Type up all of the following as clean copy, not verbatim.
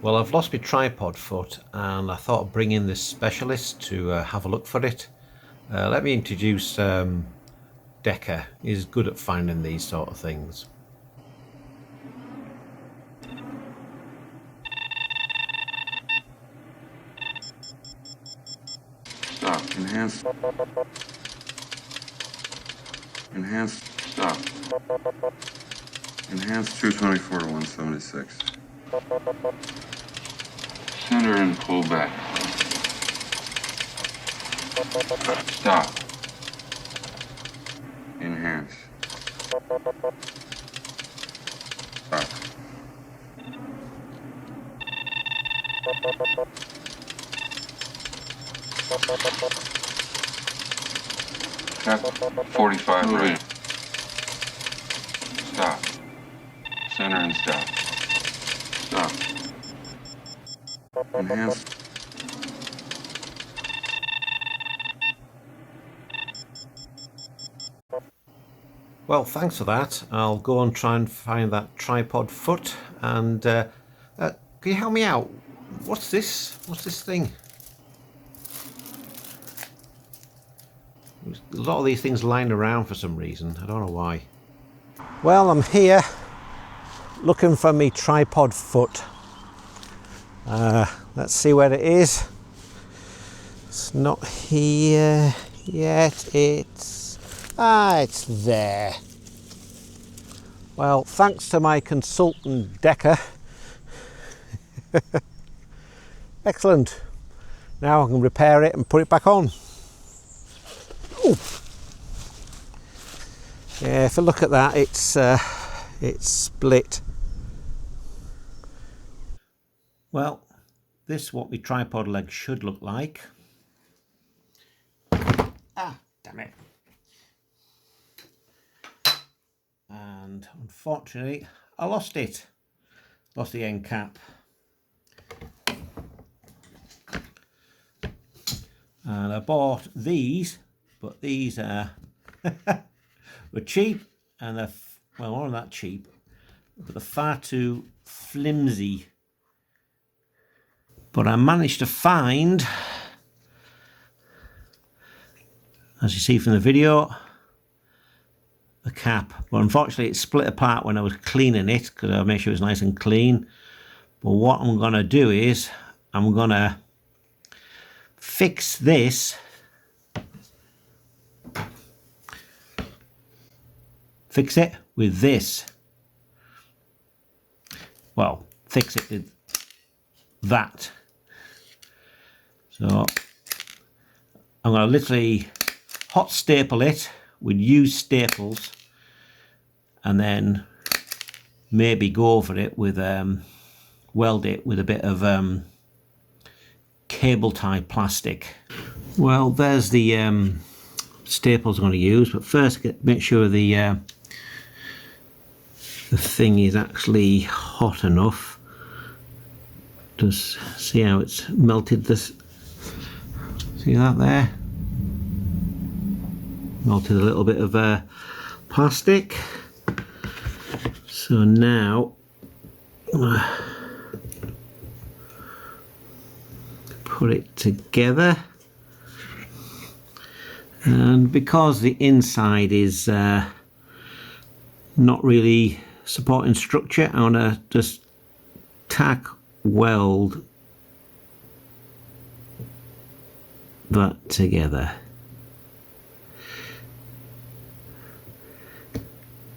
Well, I've lost my tripod foot and I thought I'd bring in this specialist to have a look for it. Let me introduce Decker. He's good at finding these sort of things. Stop. Enhanced. Enhanced. Stop. Enhanced 224 to 176. Center and pull back. Stop. Enhance. Stop. Check. 45 right. Stop. Center and stop. Stop. Enhance. Well, thanks for that. I'll go and try and find that tripod foot. And can you help me out? What's this? What's this thing? There's a lot of these things lying around for some reason. I don't know why. Well, I'm here looking for me tripod foot. Let's see where it is. It's not here yet. It's there. Well, thanks to my consultant Decker. Excellent. Now I can repair it and put it back on. Ooh. Yeah, if you look at that, it's split. Well, this is what my tripod leg should look like. Ah, damn it. And unfortunately, I lost it. Lost the end cap. And I bought these, but these were cheap, and they're, well, not that cheap, but they're far too flimsy. But I managed to find, as you see from the video, the cap. But unfortunately it split apart when I was cleaning it, because I made sure it was nice and clean. But what I'm going to do is, I'm going to fix this. Fix it with this. Well, fix it with that. So I'm going to literally hot staple it with used staples, and then maybe go over it with weld it with a bit of cable tie plastic. Well, there's the staples I'm going to use, but first make sure the thing is actually hot enough. Just see how it's melted this. See that there? Melted a little bit of plastic. So now put it together, and because the inside is not really supporting structure, I want to just tack weld that together.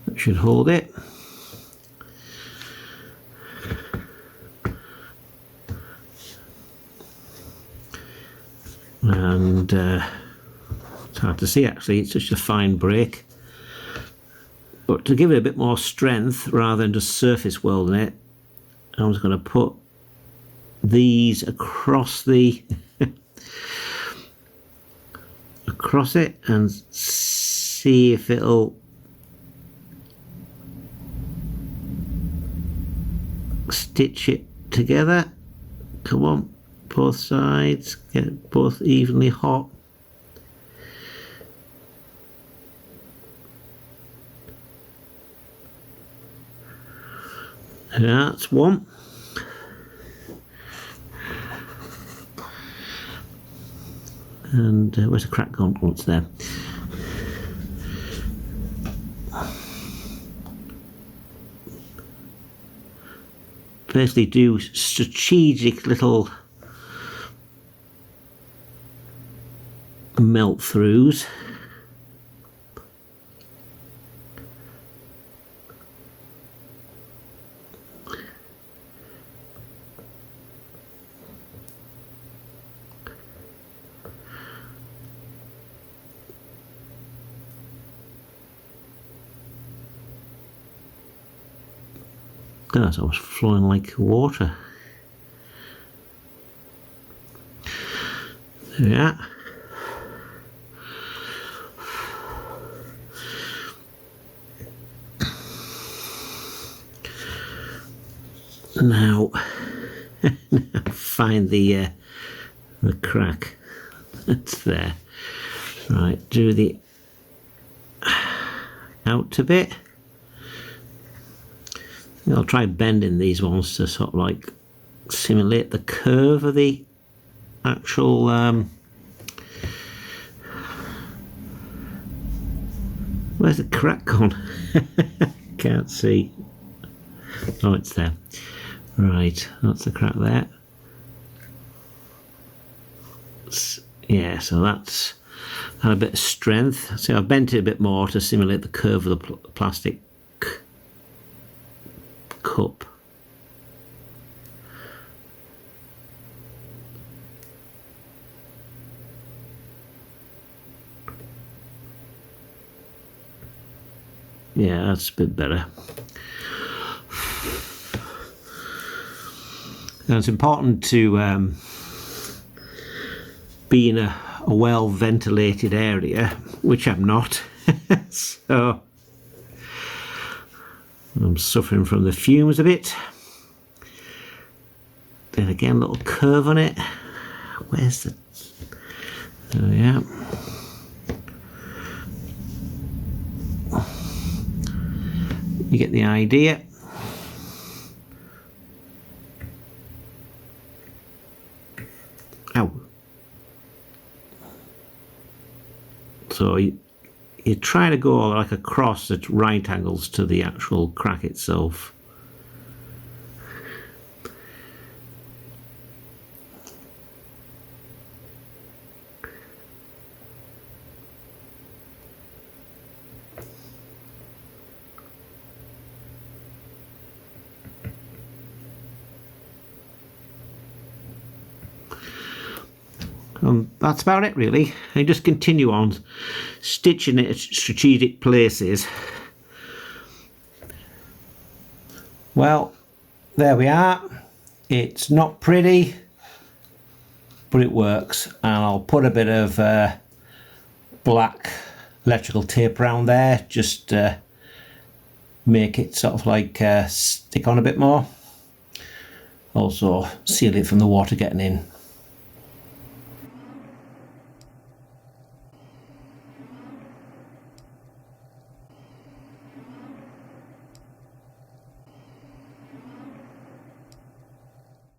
That should hold it. And it's hard to see actually, it's just a fine break. But to give it a bit more strength, rather than just surface welding it, I'm just going to put these across the across it and see if it'll stitch it together. Come on, both sides, get both evenly hot. That's one. And where's the crack gone? Oh, it's there. Basically do strategic little melt throughs. That's almost flowing like water. There we are. Now, find the crack. It's there. Right, do the out a bit. I'll try bending these ones to sort of like simulate the curve of the actual where's the crack gone? Can't see. Oh, it's there. Right, that's the crack there. Yeah, so that's had a bit of strength. So I've bent it a bit more to simulate the curve of the plastic cup. Yeah, that's a bit better. And it's important to be in a well ventilated area, which I'm not. So I'm suffering from the fumes a bit. Then again, a little curve on it. Where's the... Oh yeah. You get the idea. Ow. So you try to go like across at right angles to the actual crack itself. That's about it really. And just continue on stitching it at strategic places. Well, there we are. It's not pretty, but it works. And I'll put a bit of black electrical tape around there, just make it sort of like stick on a bit more. Also seal it from the water getting in.